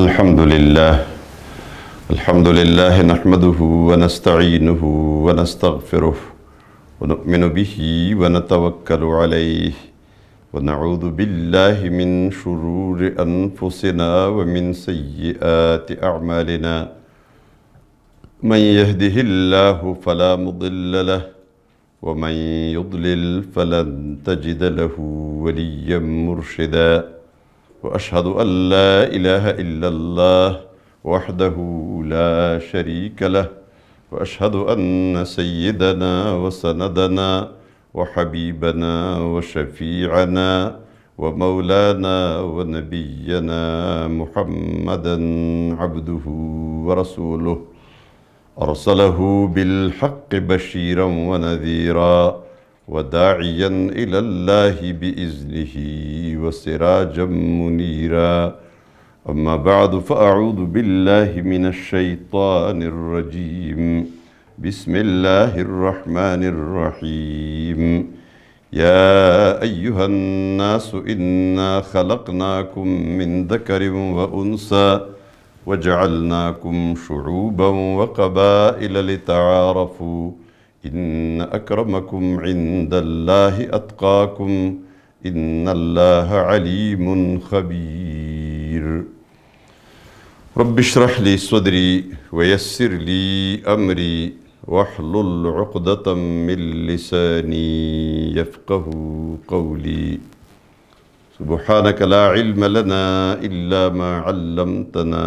الحمد لله نحمده ونستعينه ونستغفره ونؤمن به ونتوكل عليه ونعوذ بالله من شرور أنفسنا ومن سيئات أعمالنا من يهده الله فلا مضل له ومن يضلل فلن تجد له وليا مرشدا وأشهد أن لا إله إلا الله وحده لا شريك له وأشهد أن سيدنا وسندنا وحبيبنا وشفيعنا ومولانا ونبينا محمدا عبده ورسوله أرسله بالحق بشيرا ونذيرا وداعيا إلى الله بإذنه وسراجا منيرا أما بعد فأعوذ بالله من الشيطان الرجيم بسم الله الرحمن الرحيم يا أيها الناس إنا خلقناكم من ذكر وأنثى وجعلناكم شعوبا وقبائل لتعارفوا إن أكرمكم عند الله أتقاكم إن الله عليم خبير رب اشرح لي صدري ويسر لي أمري واحلل عقدة من لساني يفقه قولي سبحانك لا علم لنا إلا ما علمتنا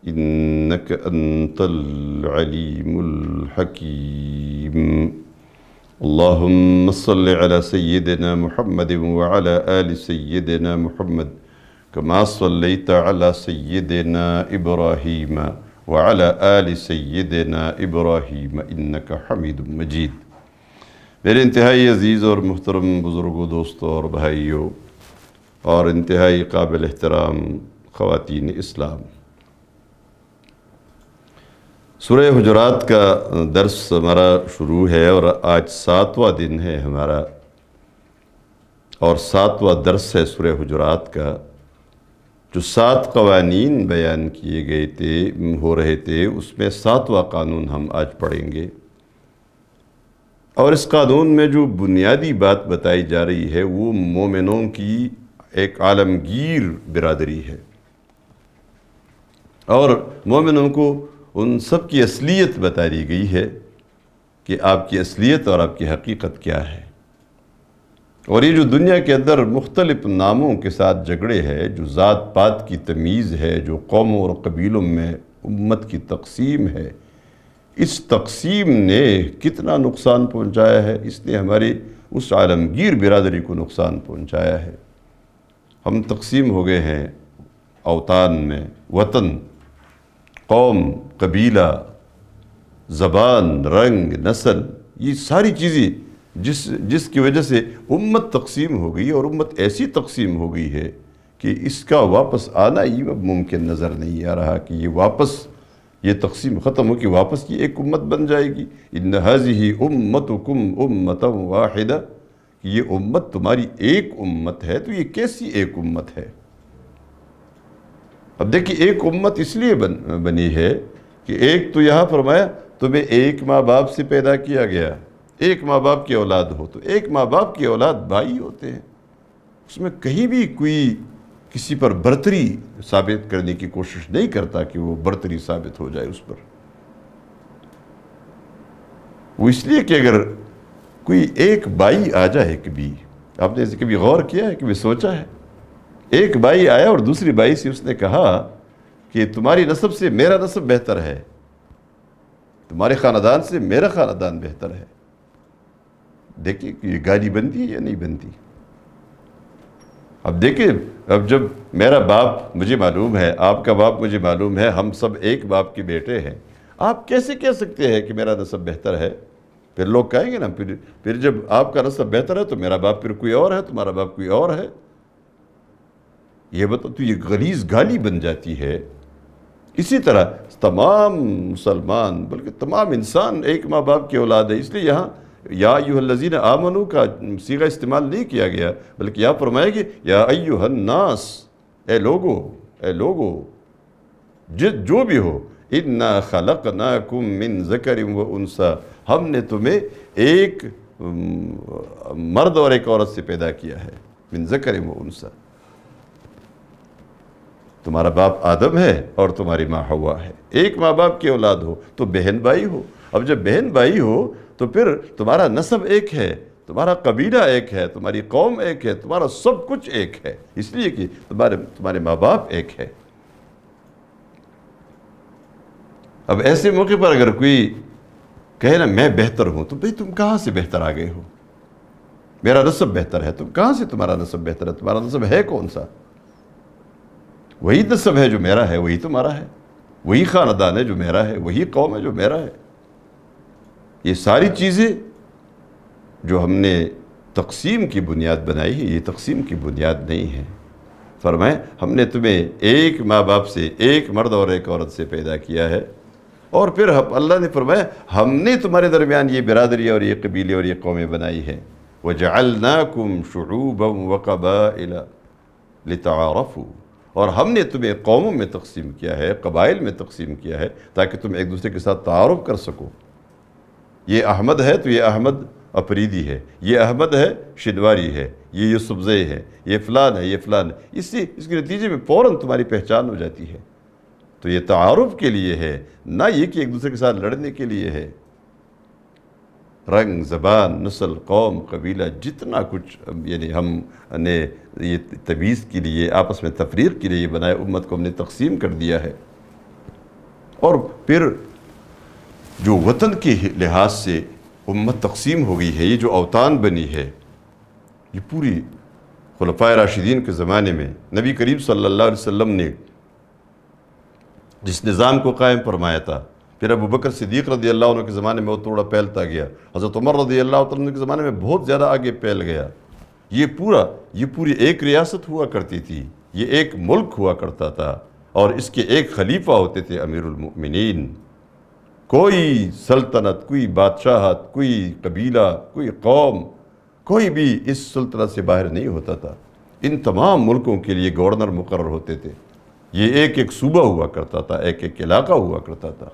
إنك أنت العليم الحكيم اللهم صل على سيدنا محمد وعلى آل سيدنا محمد كما صليت على سيدنا إبراهيم وعلى آل سيدنا إبراهيم إنك حميد مجيد میرے انتہائی عزیز اور محترم بزرگوں، دوستوں اور بھائیوں اور انتہائی قابل احترام خواتین اسلام، سورہ حجرات کا درس ہمارا شروع ہے اور آج 7واں دن ہے ہمارا، اور 7واں درس ہے سورہ حجرات کا۔ جو 7 قوانین بیان کیے گئے ہو رہے تھے، اس میں 7واں قانون ہم آج پڑھیں گے، اور اس قانون میں جو بنیادی بات بتائی جا رہی ہے وہ مومنوں کی ایک عالمگیر برادری ہے، اور مومنوں کو ان سب کی اصلیت بتا دی گئی ہے کہ آپ کی اصلیت اور آپ کی حقیقت کیا ہے۔ اور یہ جو دنیا کے اندر مختلف ناموں کے ساتھ جھگڑے ہے، جو ذات پات کی تمیز ہے، جو قوموں اور قبیلوں میں امت کی تقسیم ہے، اس تقسیم نے کتنا نقصان پہنچایا ہے، اس نے ہماری اس عالمگیر برادری کو نقصان پہنچایا ہے۔ ہم تقسیم ہو گئے ہیں اوطان میں، وطن، قوم، قبیلہ، زبان، رنگ، نسل، یہ ساری چیزیں جس کی وجہ سے امت تقسیم ہو گئی، اور امت ایسی تقسیم ہو گئی ہے کہ اس کا واپس آنا ہی اب ممکن نظر نہیں آ رہا کہ یہ تقسیم ختم ہو کہ واپس یہ ایک امت بن جائے گی۔ ان ھذہ امتکم امۃ واحدہ، کہ یہ امت تمہاری ایک امت ہے، تو یہ کیسی ایک امت ہے؟ اب دیکھیے، ایک امت اس لیے بنی ہے کہ ایک تو یہاں فرمایا تمہیں ایک ماں باپ سے پیدا کیا گیا، ایک ماں باپ کی اولاد ہو، تو ایک ماں باپ کی اولاد بھائی ہوتے ہیں، اس میں کہیں بھی کوئی کسی پر برتری ثابت کرنے کی کوشش نہیں کرتا کہ وہ برتری ثابت ہو جائے اس پر۔ وہ اس لیے کہ اگر کوئی ایک بھائی آ جائے، آپ نے کبھی غور کیا ہے، کبھی سوچا ہے؟ ایک بھائی آیا اور دوسری بھائی سے اس نے کہا کہ تمہاری نسب سے میرا نسب بہتر ہے، تمہارے خاندان سے میرا خاندان بہتر ہے۔ دیکھیں کہ یہ گالی بنتی ہے یا نہیں بنتی؟ اب دیکھیں، اب جب میرا باپ مجھے معلوم ہے، آپ کا باپ مجھے معلوم ہے، ہم سب ایک باپ کے بیٹے ہیں، آپ کیسے کہہ سکتے ہیں کہ میرا نسب بہتر ہے؟ پھر لوگ کہیں گے نا، پھر جب آپ کا نسب بہتر ہے تو میرا باپ پھر کوئی اور ہے، تمہارا باپ کوئی اور ہے۔ یہ بتا تو یہ غلیظ گالی بن جاتی ہے۔ اسی طرح تمام مسلمان بلکہ تمام انسان ایک ماں باپ کی اولاد ہے، اس لیے یہاں یا ایھا الذین آمنوا کا صیغہ استعمال نہیں کیا گیا، بلکہ یہاں فرمایا کہ یا ایھا الناس، اے لوگو، جو بھی ہو، اِنَّا خَلَقْنَاكُم مِّن ذَكَرٍ وَأُنثَىٰ، ہم نے تمہیں ایک مرد اور ایک عورت سے پیدا کیا ہے، من ذکر و انثیٰ۔ تمہارا باپ آدم ہے اور تمہاری ماں حوا ہے، ایک ماں باپ کی اولاد ہو تو بہن بھائی ہو۔ اب جب بہن بھائی ہو تو پھر تمہارا نسب ایک ہے، تمہارا قبیلہ ایک ہے، تمہاری قوم ایک ہے، تمہارا سب کچھ ایک ہے، اس لیے کہ تمہارے ماں باپ ایک ہے۔ اب ایسے موقع پر اگر کوئی کہے نا میں بہتر ہوں، تو بھئی تم کہاں سے بہتر آ گئے ہو؟ میرا نسب بہتر ہے، تم کہاں سے تمہارا نسب بہتر ہے؟ تمہارا نسب ہے کون سا؟ وہی نسب ہے جو میرا ہے، وہی تمہارا ہے، وہی خاندان ہے جو میرا ہے، وہی قوم ہے جو میرا ہے۔ یہ ساری چیزیں جو ہم نے تقسیم کی بنیاد بنائی ہے، یہ تقسیم کی بنیاد نہیں ہے۔ فرمائے ہم نے تمہیں ایک ماں باپ سے، ایک مرد اور ایک عورت سے پیدا کیا ہے، اور پھر اللہ نے فرمایا ہم نے تمہارے درمیان یہ برادری اور یہ قبیلے اور یہ قومیں بنائی ہیں۔ وَجَعَلْنَاكُمْ شُعُوبًا وَقَبَائِلَ لِتَعَارَفُوا، اور ہم نے تمہیں قوموں میں تقسیم کیا ہے، قبائل میں تقسیم کیا ہے، تاکہ تم ایک دوسرے کے ساتھ تعارف کر سکو۔ یہ احمد ہے تو یہ احمد اپریدی ہے، یہ احمد ہے شنواری ہے، یہ یوسفزئی ہے، یہ فلان ہے، یہ فلان ہے، اس کے نتیجے میں فوراً تمہاری پہچان ہو جاتی ہے۔ تو یہ تعارف کے لیے ہے، نہ یہ کہ ایک دوسرے کے ساتھ لڑنے کے لیے ہے۔ رنگ، زبان، نسل، قوم، قبیلہ، جتنا کچھ یعنی ہم نے یہ تمیز کے لیے، آپس میں تفریق کے لیے یہ بنایا، امت کو ہم نے تقسیم کر دیا ہے۔ اور پھر جو وطن کے لحاظ سے امت تقسیم ہو گئی ہے، یہ جو اوطان بنی ہے، یہ پوری خلفائے راشدین کے زمانے میں نبی کریم صلی اللہ علیہ وسلم نے جس نظام کو قائم فرمایا تھا، پھر ابو بکر صدیق رضی اللہ عنہ کے زمانے میں وہ تھوڑا پھیلتا گیا، حضرت عمر رضی اللہ عنہ کے زمانے میں بہت زیادہ آگے پھیل گیا۔ یہ پوری ایک ریاست ہوا کرتی تھی، یہ ایک ملک ہوا کرتا تھا، اور اس کے ایک خلیفہ ہوتے تھے امیر المؤمنین۔ کوئی سلطنت، کوئی بادشاہت، کوئی قبیلہ، کوئی قوم، کوئی بھی اس سلطنت سے باہر نہیں ہوتا تھا۔ ان تمام ملکوں کے لیے گورنر مقرر ہوتے تھے، یہ ایک ایک صوبہ ہوا کرتا تھا، ایک ایک علاقہ ہوا کرتا تھا۔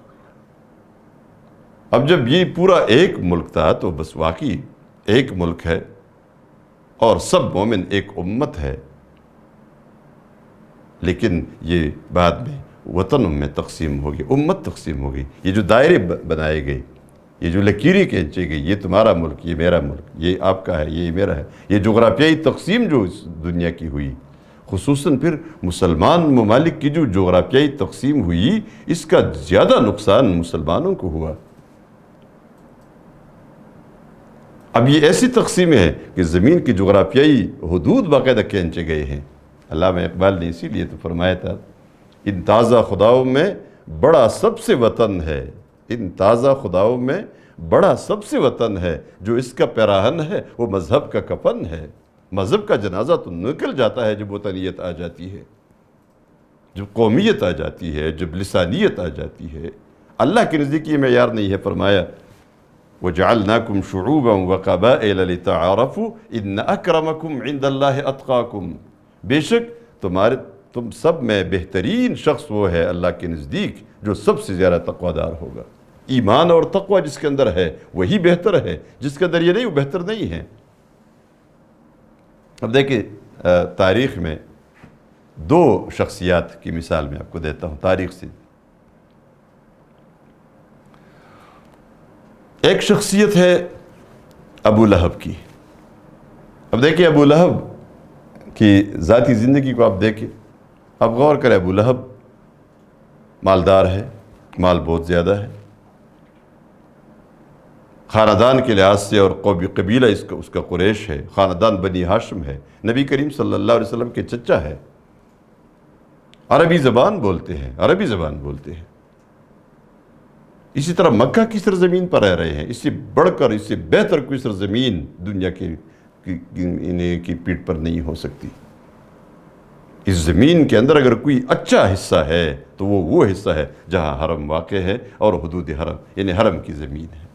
اب جب یہ پورا ایک ملک تھا تو بس واقعی ایک ملک ہے، اور سب مومن ایک امت ہے، لیکن یہ بعد میں وطنوں میں تقسیم ہو گئی، امت تقسیم ہو گئی۔ یہ جو دائرے بنائے گئے، یہ جو لکیریں کھینچی گئی، یہ تمہارا ملک، یہ میرا ملک، یہ آپ کا ہے، یہ میرا ہے، یہ جغرافیائی تقسیم جو اس دنیا کی ہوئی، خصوصاً پھر مسلمان ممالک کی جو جغرافیائی تقسیم ہوئی، اس کا زیادہ نقصان مسلمانوں کو ہوا۔ اب یہ ایسی تقسیمیں ہیں کہ زمین کی جغرافیائی حدود باقاعدہ کھینچے گئے ہیں۔ علامہ اقبال نے اسی لیے تو فرمایا تھا، ان تازہ خداؤں میں بڑا سب سے وطن ہے، ان تازہ خداؤں میں بڑا سب سے وطن ہے، جو اس کا پیراہن ہے وہ مذہب کا کفن ہے۔ مذہب کا جنازہ تو نکل جاتا ہے جب وطنیت آ جاتی ہے، جب قومیت آ جاتی ہے، جب لسانیت آ جاتی ہے۔ اللہ کے نزدیک یہ معیار نہیں ہے۔ فرمایا وَجَعَلْنَاكُمْ شُعُوبًا وَقَبَائِلَ لِتَعَارَفُوا إِنَّ أَكْرَمَكُمْ عِنْدَ اللَّهِ أَتْقَاكُمْ، بے شک تم سب میں بہترین شخص وہ ہے اللہ کے نزدیک جو سب سے زیادہ تقوی دار ہوگا۔ ایمان اور تقوی جس کے اندر ہے وہی بہتر ہے، جس کے اندر یہ نہیں وہ بہتر نہیں ہے۔ اب دیکھیں تاریخ میں دو شخصیات کی مثال میں آپ کو دیتا ہوں تاریخ سے۔ ایک شخصیت ہے ابو لہب کی۔ اب دیکھیں ابو لہب کی ذاتی زندگی کو آپ دیکھیں، اب غور کریں، ابو لہب مالدار ہے، مال بہت زیادہ ہے، خاندان کے لحاظ سے اور قبیلہ اس کا قریش ہے، خاندان بنی ہاشم ہے، نبی کریم صلی اللہ علیہ وسلم کے چچا ہے، عربی زبان بولتے ہیں۔ اسی طرح مکہ کی سرزمین پر رہ رہے ہیں، اس سے بڑھ کر، اس سے بہتر کوئی سرزمین دنیا کی پیٹھ پر نہیں ہو سکتی۔ اس زمین کے اندر اگر کوئی اچھا حصہ ہے تو وہ حصہ ہے جہاں حرم واقع ہے اور حدود حرم یعنی حرم کی زمین ہے۔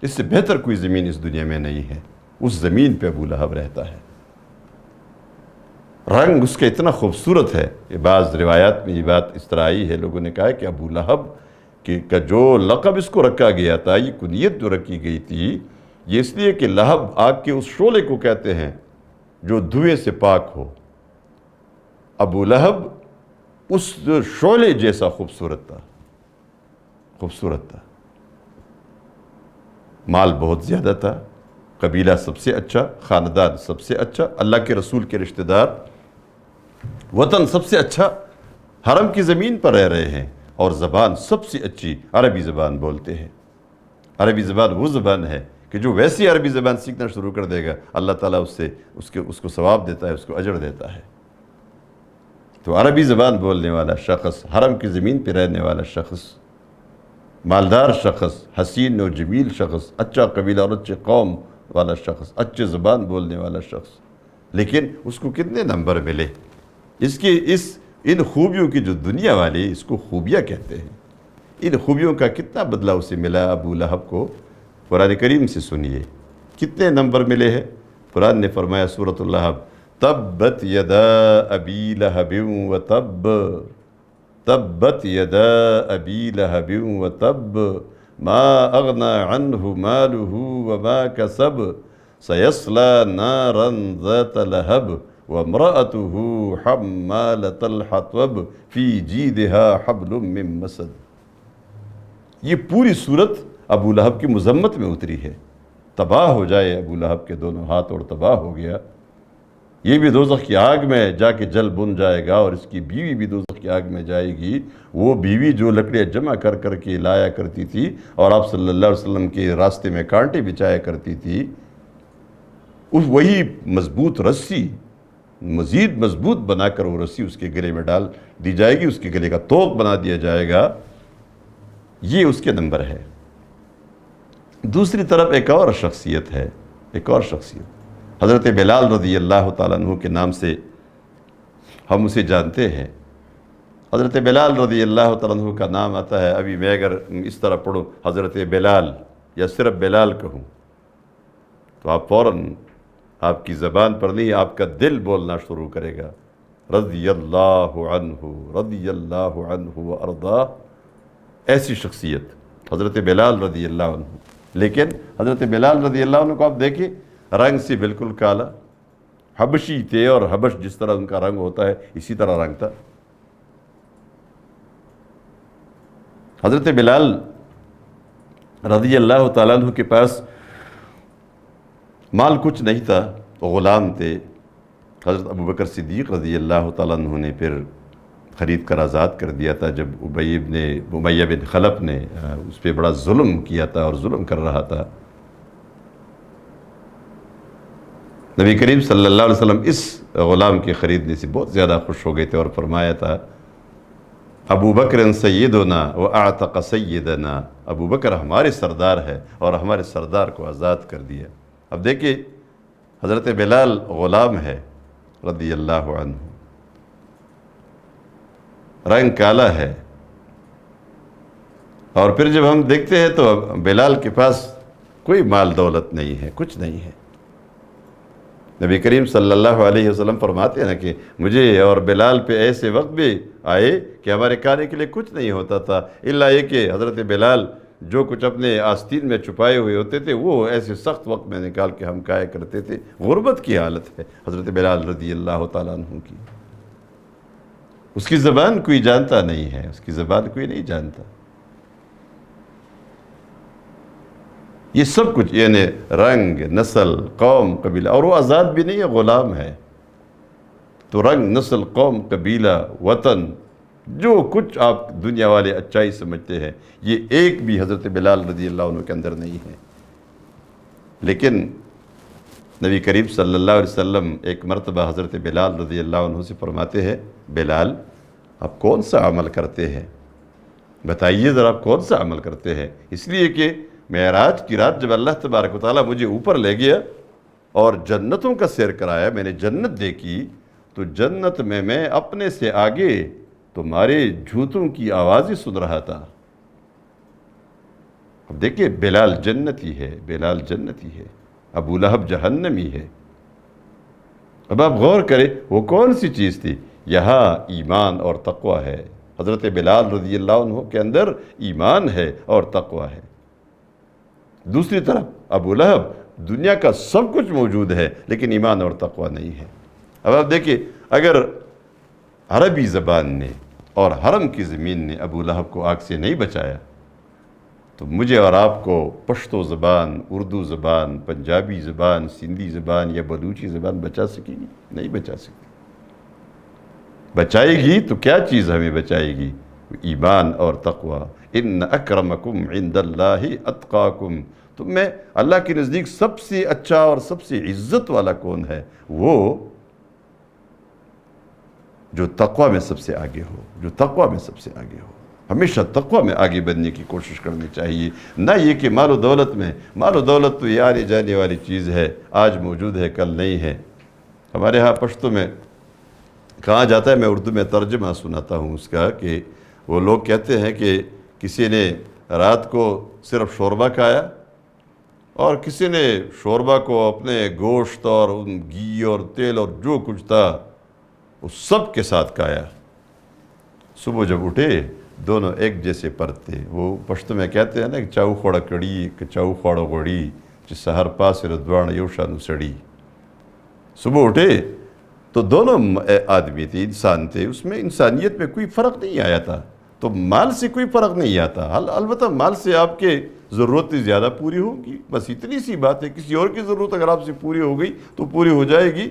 اس سے بہتر کوئی زمین اس دنیا میں نہیں ہے، اس زمین پہ ابو لہب رہتا ہے۔ رنگ اس کا اتنا خوبصورت ہے کہ بعض روایات میں یہ بات اس طرح آئی ہے، لوگوں نے کہا ہے کہ ابو لہب کا جو لقب اس کو رکھا گیا تھا، یہ کنیت جو رکھی گئی تھی، یہ اس لیے کہ لہب آگ کے اس شعلے کو کہتے ہیں جو دھوئیں سے پاک ہو۔ ابو لہب اس شعلے جیسا خوبصورت تھا، خوبصورت تھا، مال بہت زیادہ تھا، قبیلہ سب سے اچھا، خاندان سب سے اچھا، اللہ کے رسول کے رشتہ دار، وطن سب سے اچھا، حرم کی زمین پر رہ رہے ہیں، اور زبان سب سے اچھی عربی زبان بولتے ہیں۔ عربی زبان وہ زبان ہے کہ جو ویسی عربی زبان سیکھنا شروع کر دے گا، اللہ تعالیٰ اس کو ثواب دیتا ہے، اس کو اجر دیتا ہے۔ تو عربی زبان بولنے والا شخص، حرم کی زمین پہ رہنے والا شخص، مالدار شخص، حسین و جمیل شخص، اچھا قبیلہ اور اچھے قوم والا شخص، اچھے زبان بولنے والا شخص، لیکن اس کو کتنے نمبر ملے؟ ان خوبیوں کی جو دنیا والے اس کو خوبیاں کہتے ہیں، ان خوبیوں کا کتنا بدلہ اسے ملا ابو لہب کو؟ قرآن کریم سے سنیے کتنے نمبر ملے ہیں۔ قرآن نے فرمایا سورۃ اللہب، تبت یدا ابی لہب وتب، تبت یدا ابی لہب وتب، ما اغنى عنہ مالہ وما کسب، سیصلی نارا ذات لہب وامرأته حمالة الحطب فی جیدها حبل من مسد۔ یہ پوری صورت ابو لہب کی مذمت میں اتری ہے، تباہ ہو جائے ابو لہب کے دونوں ہاتھ اور تباہ ہو گیا، یہ بھی دوزخ کی آگ میں جا کے جل بن جائے گا، اور اس کی بیوی بھی دوزخ کی آگ میں جائے گی، وہ بیوی جو لکڑیاں جمع کر کر کے لایا کرتی تھی اور آپ صلی اللہ علیہ وسلم کے راستے میں کانٹے بچایا کرتی تھی، وہی مضبوط رسی مزید مضبوط بنا کر وہ رسی اس کے گلے میں ڈال دی جائے گی، اس کے گلے کا توق بنا دیا جائے گا، یہ اس کے نمبر ہے۔ دوسری طرف ایک اور شخصیت ہے، ایک اور شخصیت حضرت بلال رضی اللہ تعالیٰ عنہ کے نام سے ہم اسے جانتے ہیں۔ حضرت بلال رضی اللہ تعالیٰ عنہ کا نام آتا ہے، ابھی میں اگر اس طرح پڑھوں حضرت بلال یا صرف بلال کہوں تو آپ فوراً آپ کی زبان پر نہیں، آپ کا دل بولنا شروع کرے گا، رضی اللہ عنہ وارضاہ۔ ایسی شخصیت حضرت بلال رضی اللہ عنہ، لیکن حضرت بلال رضی اللہ عنہ کو آپ دیکھیں، رنگ سے بالکل کالا، حبشی تھے، اور حبش جس طرح ان کا رنگ ہوتا ہے اسی طرح رنگ تھا۔ حضرت بلال رضی اللہ تعالیٰ عنہ کے پاس مال کچھ نہیں تھا، غلام تھے، حضرت ابوبکر صدیق رضی اللہ تعالیٰ عنہ نے پھر خرید کر آزاد کر دیا تھا جب امیہ بن خلف نے اس پہ بڑا ظلم کیا تھا اور ظلم کر رہا تھا۔ نبی کریم صلی اللہ علیہ وسلم اس غلام کے خریدنے سے بہت زیادہ خوش ہو گئے تھے اور فرمایا تھا، ابو بکر سیدنا واعتق سیدنا، ابو بکر ہمارے سردار ہے اور ہمارے سردار کو آزاد کر دیا۔ اب دیکھیں حضرت بلال غلام ہے رضی اللہ عنہ، رنگ کالا ہے، اور پھر جب ہم دیکھتے ہیں تو بلال کے پاس کوئی مال دولت نہیں ہے، کچھ نہیں ہے۔ نبی کریم صلی اللہ علیہ وسلم فرماتے ہیں نا کہ مجھے اور بلال پہ ایسے وقت بھی آئے کہ ہمارے کھانے کے لیے کچھ نہیں ہوتا تھا، الا یہ کہ حضرت بلال جو کچھ اپنے آستین میں چھپائے ہوئے ہوتے تھے وہ ایسے سخت وقت میں نکال کے ہم کھایا کرتے تھے۔ غربت کی حالت ہے حضرت بلال رضی اللہ تعالیٰ عنہ کی، اس کی زبان کوئی جانتا نہیں ہے، اس کی زبان کوئی نہیں جانتا۔ یہ سب کچھ یعنی رنگ، نسل، قوم، قبیلہ، اور وہ آزاد بھی نہیں ہے، غلام ہے، تو رنگ، نسل، قوم، قبیلہ، وطن، جو کچھ آپ دنیا والے اچائی سمجھتے ہیں، یہ ایک بھی حضرت بلال رضی اللہ عنہ کے اندر نہیں ہے۔ لیکن نبی کریم صلی اللہ علیہ وسلم ایک مرتبہ حضرت بلال رضی اللہ عنہ سے فرماتے ہیں، بلال آپ کون سا عمل کرتے ہیں؟ بتائیے ذرا آپ کون سا عمل کرتے ہیں؟ اس لیے کہ معراج کی رات جب اللہ تبارک و تعالیٰ مجھے اوپر لے گیا اور جنتوں کا سیر کرایا، میں نے جنت دیکھی، تو جنت میں اپنے سے آگے تمہارے جوتوں کی آوازیں سن رہا تھا۔ اب دیکھیں بلال جنتی ہے، بلال جنتی ہے، ابو لہب جہنمی ہے، اب آپ غور کریں وہ کون سی چیز تھی؟ یہاں ایمان اور تقوی ہے۔ حضرت بلال رضی اللہ عنہ کے اندر ایمان ہے اور تقوی ہے۔ دوسری طرف ابو لہب دنیا کا سب کچھ موجود ہے لیکن ایمان اور تقوی نہیں ہے۔ اب آپ دیکھیں، اگر عربی زبان نے اور حرم کی زمین نے ابو لہب کو آگ سے نہیں بچایا تو مجھے اور آپ کو پشتو زبان، اردو زبان، پنجابی زبان، سندھی زبان یا بلوچی زبان بچا سکے گی؟ نہیں بچا سکتی۔ بچائے گی تو کیا چیز ہمیں بچائے گی؟ ایمان اور تقوی۔ ان اکرمکم عند اللہ اتقاکم، تم میں اللہ کے نزدیک سب سے اچھا اور سب سے عزت والا کون ہے؟ وہ جو تقوی میں سب سے آگے ہو، جو تقوی میں سب سے آگے ہو۔ ہمیشہ تقوی میں آگے بڑھنے کی کوشش کرنی چاہیے، نہ یہ کہ مال و دولت میں۔ مال و دولت تو یہ آنے جانے والی چیز ہے، آج موجود ہے کل نہیں ہے۔ ہمارے ہاں پشتو میں کہا جاتا ہے، میں اردو میں ترجمہ سناتا ہوں اس کا، کہ وہ لوگ کہتے ہیں کہ کسی نے رات کو صرف شوربہ کھایا اور کسی نے شوربہ کو اپنے گوشت اور گھی اور تیل اور جو کچھ تھا وہ سب کے ساتھ کھایا۔ صبح جب اٹھے دونوں ایک جیسے پرتے، وہ پشتو میں کہتے ہیں نا کہ چاؤ خوڑا کڑی کہ چاؤ خوڑا گوڑی چی سہر پاس ردوان یوشانو سڑی۔ صبح اٹھے تو دونوں آدمی تھے، انسان تھے، اس میں انسانیت میں کوئی فرق نہیں آیا تھا۔ تو مال سے کوئی فرق نہیں آتا، البتہ مال سے آپ کے ضرورتیں زیادہ پوری ہوگی، بس اتنی سی بات ہے۔ کسی اور کی ضرورت اگر آپ سے پوری ہو گئی تو پوری ہو جائے گی،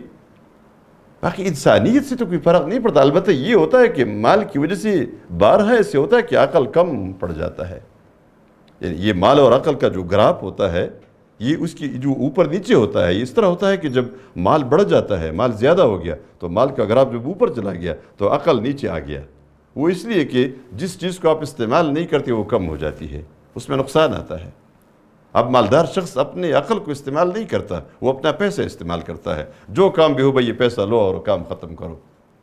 باقی انسانیت سے تو کوئی فرق نہیں پڑتا۔ البتہ یہ ہوتا ہے کہ مال کی وجہ سے بارہا ایسے ہوتا ہے کہ عقل کم پڑ جاتا ہے۔ یعنی یہ مال اور عقل کا جو گراف ہوتا ہے، یہ اس کی جو اوپر نیچے ہوتا ہے، یہ اس طرح ہوتا ہے کہ جب مال بڑھ جاتا ہے، مال زیادہ ہو گیا تو مال کا گراف جب اوپر چلا گیا تو عقل نیچے آ گیا۔ وہ اس لیے کہ جس چیز کو آپ استعمال نہیں کرتے وہ کم ہو جاتی ہے، اس میں نقصان آتا ہے۔ اب مالدار شخص اپنے عقل کو استعمال نہیں کرتا، وہ اپنا پیسہ استعمال کرتا ہے۔ جو کام بھی ہو بھائی یہ پیسہ لو اور کام ختم کرو۔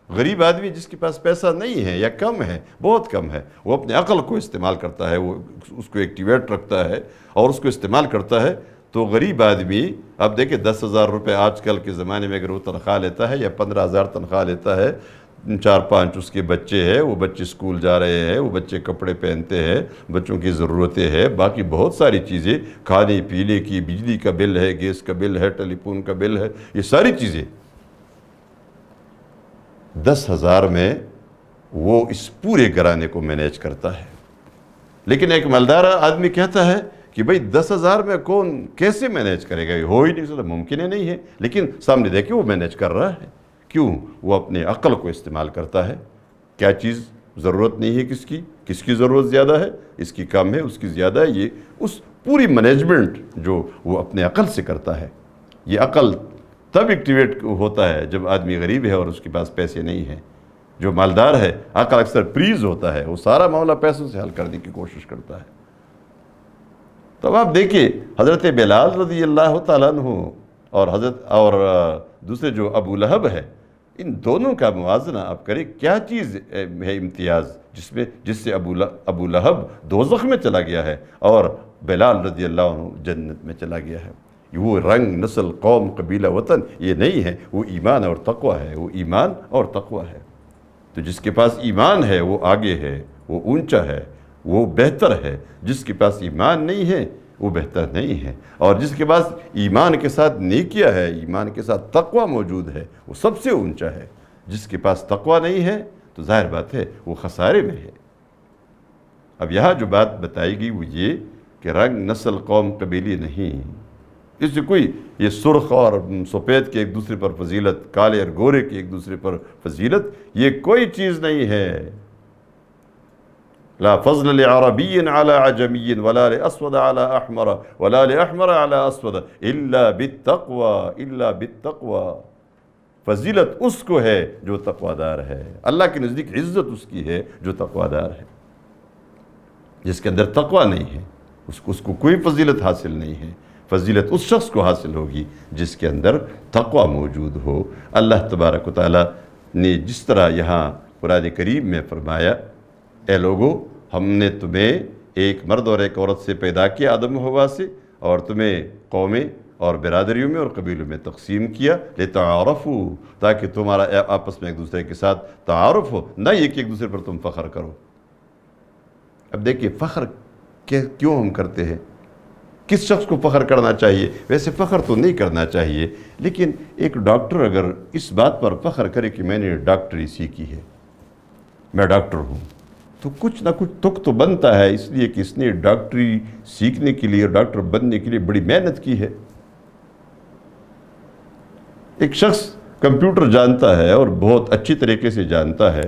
غریب آدمی جس کے پاس پیسہ نہیں ہے یا کم ہے، بہت کم ہے، وہ اپنے عقل کو استعمال کرتا ہے، وہ اس کو ایکٹیویٹ رکھتا ہے اور اس کو استعمال کرتا ہے۔ تو غریب آدمی اب دیکھیں 10,000 روپے آج کل کے زمانے میں اگر وہ تنخواہ لیتا ہے یا 15,000 تنخواہ لیتا ہے، 4-5 اس کے بچے ہیں، وہ بچے اسکول جا رہے ہیں، وہ بچے کپڑے پہنتے ہیں، بچوں کی ضرورتیں ہیں، باقی بہت ساری چیزیں، کھانے پینے کی، بجلی کا بل ہے، گیس کا بل ہے، ٹیلی فون کا بل ہے، یہ ساری چیزیں 10,000 میں وہ اس پورے گھرانے کو مینیج کرتا ہے۔ لیکن ایک مالدار آدمی کہتا ہے کہ بھئی 10,000 میں کون کیسے مینیج کرے گا، یہ ہو ہی نہیں سکتا، ممکن ہی نہیں ہے۔ لیکن سامنے دیکھیں وہ مینیج کر رہا ہے، کیوں؟ وہ اپنے عقل کو استعمال کرتا ہے۔ کیا چیز ضرورت نہیں ہے کس کی ضرورت زیادہ ہے، اس کی کم ہے، اس کی زیادہ ہے، یہ اس پوری مینجمنٹ جو وہ اپنے عقل سے کرتا ہے۔ یہ عقل تب ایکٹیویٹ ہوتا ہے جب آدمی غریب ہے اور اس کے پاس پیسے نہیں ہیں۔ جو مالدار ہے عقل اکثر فریز ہوتا ہے، وہ سارا معاملہ پیسوں سے حل کرنے کی کوشش کرتا ہے۔ تو اب آپ دیکھیے حضرت بلال رضی اللہ تعالیٰ عنہ اور دوسرے جو ابو لہب ہے، ان دونوں کا موازنہ آپ کریں، کیا چیز ہے امتیاز جس سے ابو لہب دوزخ میں چلا گیا ہے اور بلال رضی اللہ عنہ جنت میں چلا گیا ہے۔ وہ رنگ، نسل، قوم، قبیلہ، وطن یہ نہیں ہے، وہ ایمان اور تقوی ہے، وہ ایمان اور تقوی ہے۔ تو جس کے پاس ایمان ہے وہ آگے ہے، وہ اونچا ہے، وہ بہتر ہے۔ جس کے پاس ایمان نہیں ہے وہ بہتر نہیں ہے، اور جس کے پاس ایمان کے ساتھ نیکیاں ہے، ایمان کے ساتھ تقوی موجود ہے، وہ سب سے اونچا ہے۔ جس کے پاس تقوی نہیں ہے تو ظاہر بات ہے وہ خسارے میں ہے۔ اب یہاں جو بات بتائی گئی وہ یہ کہ رنگ، نسل، قوم، قبیلی نہیں، اس سے کوئی یہ سرخ اور سفید کے ایک دوسرے پر فضیلت، کالے اور گورے کے ایک دوسرے پر فضیلت، یہ کوئی چیز نہیں ہے۔ لا فضل لعربی علی عجمی ولا لاسود علی احمر ولا لاحمر علی اسود الا بالتقوی۔ فضیلت اس کو ہے جو تقویدار ہے، اللہ کے نزدیک عزت اس کی ہے جو تقویدار ہے۔ جس کے اندر تقوی نہیں ہے اس کو کوئی فضیلت حاصل نہیں ہے۔ فضیلت اس شخص کو حاصل ہوگی جس کے اندر تقوی موجود ہو۔ اللہ تبارک و تعالیٰ نے جس طرح یہاں قرآن کریم میں فرمایا، اے لوگو ہم نے تمہیں ایک مرد اور ایک عورت سے پیدا کیا آدم و حوا سے، اور تمہیں قومیں اور برادریوں میں اور قبیلوں میں تقسیم کیا لتعارفوا، تاکہ تمہارا آپس میں ایک دوسرے کے ساتھ تعارف ہو، نہ یہ کہ ایک دوسرے پر تم فخر کرو۔ اب دیکھیے فخر کیوں ہم کرتے ہیں، کس شخص کو فخر کرنا چاہیے؟ ویسے فخر تو نہیں کرنا چاہیے، لیکن ایک ڈاکٹر اگر اس بات پر فخر کرے کہ میں نے ڈاکٹری سیکھی ہے، میں ڈاکٹر ہوں، تو کچھ نہ کچھ تک تو بنتا ہے، اس لیے کہ اس نے ڈاکٹری سیکھنے کے لیے، ڈاکٹر بننے کے لیے بڑی محنت کی ہے۔ ایک شخص کمپیوٹر جانتا ہے اور بہت اچھی طریقے سے جانتا ہے۔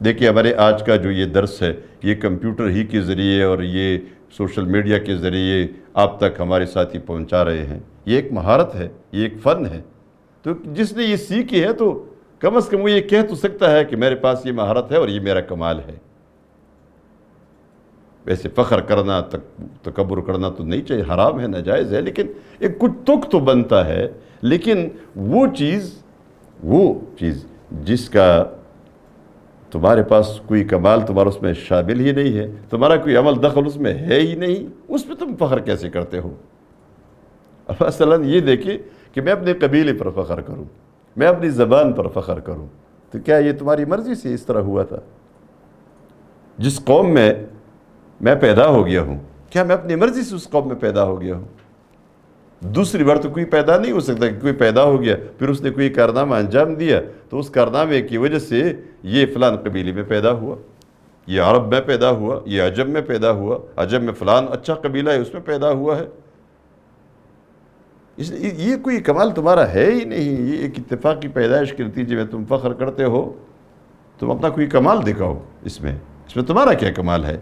دیکھیے ہمارے آج کا جو یہ درس ہے، یہ کمپیوٹر ہی کے ذریعے اور یہ سوشل میڈیا کے ذریعے آپ تک ہمارے ساتھی پہنچا رہے ہیں۔ یہ ایک مہارت ہے، یہ ایک فن ہے، تو جس نے یہ سیکھی ہے تو کم از کم وہ یہ کہہ تو سکتا ہے کہ میرے پاس یہ مہارت ہے اور یہ میرا کمال ہے۔ ویسے فخر کرنا، تکبر کرنا تو نہیں چاہیے، حرام ہے، ناجائز ہے، لیکن ایک کچھ تک تو بنتا ہے۔ لیکن وہ چیز جس کا تمہارے پاس کوئی کمال تمہارا اس میں شامل ہی نہیں ہے، تمہارا کوئی عمل دخل اس میں ہے ہی نہیں، اس پہ تم فخر کیسے کرتے ہو؟ اب مثلاً یہ دیکھیں کہ میں اپنے قبیلے پر فخر کروں، میں اپنی زبان پر فخر کروں، تو کیا یہ تمہاری مرضی سے اس طرح ہوا تھا؟ جس قوم میں میں پیدا ہو گیا ہوں، کیا میں اپنی مرضی سے اس قوم میں پیدا ہو گیا ہوں؟ دوسری بار تو کوئی پیدا نہیں ہو سکتا کہ کوئی پیدا ہو گیا پھر اس نے کوئی کارنامہ انجام دیا تو اس کارنامے کی وجہ سے یہ فلان قبیلے میں پیدا ہوا، یہ عرب میں پیدا ہوا، یہ عجم میں پیدا ہوا، عجم میں فلان اچھا قبیلہ ہے اس میں پیدا ہوا ہے۔ یہ کوئی کمال تمہارا ہے ہی نہیں، یہ ایک اتفاقی پیدائش کے نتیجے میں تم فخر کرتے ہو۔ تم اپنا کوئی کمال دکھاؤ، اس میں تمہارا کیا کمال ہے؟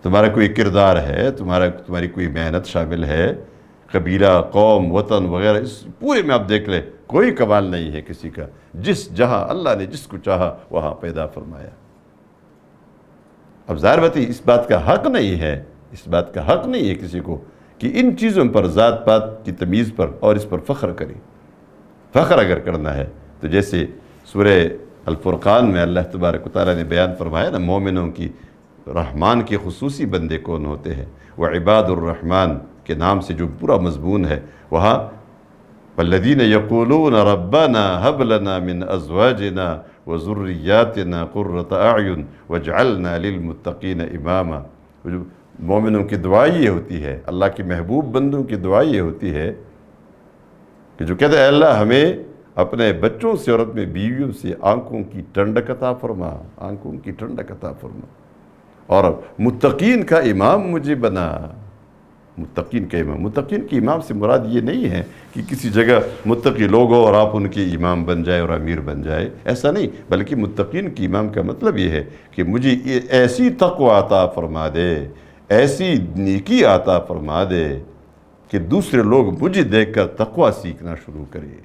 تمہارا کوئی کردار ہے، تمہاری کوئی محنت شامل ہے، قبیلہ، قوم، وطن وغیرہ، اس پورے میں آپ دیکھ لیں کوئی کمال نہیں ہے کسی کا، جہاں اللہ نے جس کو چاہا وہاں پیدا فرمایا۔ اب ظاہر بات ہے اس بات کا حق نہیں ہے کسی کو کہ ان چیزوں پر، ذات پات کی تمیز پر اور اس پر فخر کرے۔ فخر اگر کرنا ہے تو جیسے سورہ الفرقان میں اللہ تبارک و تعالیٰ نے بیان فرمایا نا، مومنوں کی، رحمان کے خصوصی بندے کون ہوتے ہیں، وہ عباد الرحمن کے نام سے جو پورا مضمون ہے، وہاں والذین یقولون ربنا هب لنا من ازواجنا وذریاتنا قرۃ اعین واجعلنا للمتقین اماما۔ مومنوں کی دعا یہ ہوتی ہے، اللہ کے محبوب بندوں کی دعا یہ ہوتی ہے کہ جو کہتے ہیں اے اللہ ہمیں اپنے بچوں سے اور اپنے بیویوں سے آنکھوں کی ٹھنڈک عطا فرما، آنکھوں کی ٹھنڈک عطا فرما، اور متقین کا امام مجھے بنا۔ متقین کے امام سے مراد یہ نہیں ہے کہ کسی جگہ متقی لوگ ہو اور آپ ان کے امام بن جائے اور امیر بن جائے، ایسا نہیں، بلکہ متقین کی امام کا مطلب یہ ہے کہ مجھے ایسی تقوی عطا فرما دے، ایسی نیکی عطا فرما دے کہ دوسرے لوگ مجھے دیکھ کر تقوی سیکھنا شروع کرے،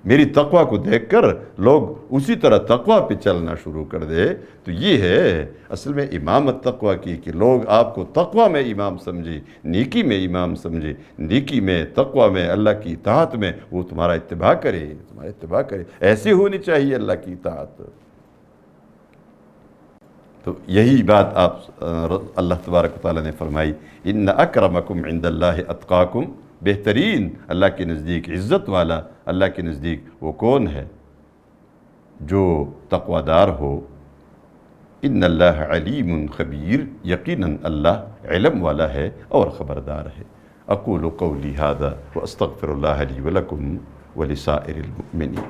میری تقوی کو دیکھ کر لوگ اسی طرح تقوی پہ چلنا شروع کر دے۔ تو یہ ہے اصل میں امامت تقوی کی، کہ لوگ آپ کو تقوی میں امام سمجھے، نیکی میں امام سمجھے، نیکی میں، تقوی میں، اللہ کی اطاعت میں وہ تمہارا اتباع کرے، ایسی ہونی چاہیے اللہ کی اطاعت۔ تو یہی بات اللہ تبارک و تعالیٰ نے فرمائی، ان اکرمکم عند اللہ اتقاکم، بہترین اللہ کے نزدیک عزت والا اللہ کے نزدیک وہ کون ہے؟ جو تقوی دار ہو۔ ان اللہ علیم خبیر، یقیناً اللہ علم والا ہے اور خبردار ہے۔ اقول قولی ھذا واستغفر اللہ لی ولکم ولسائر المؤمنین۔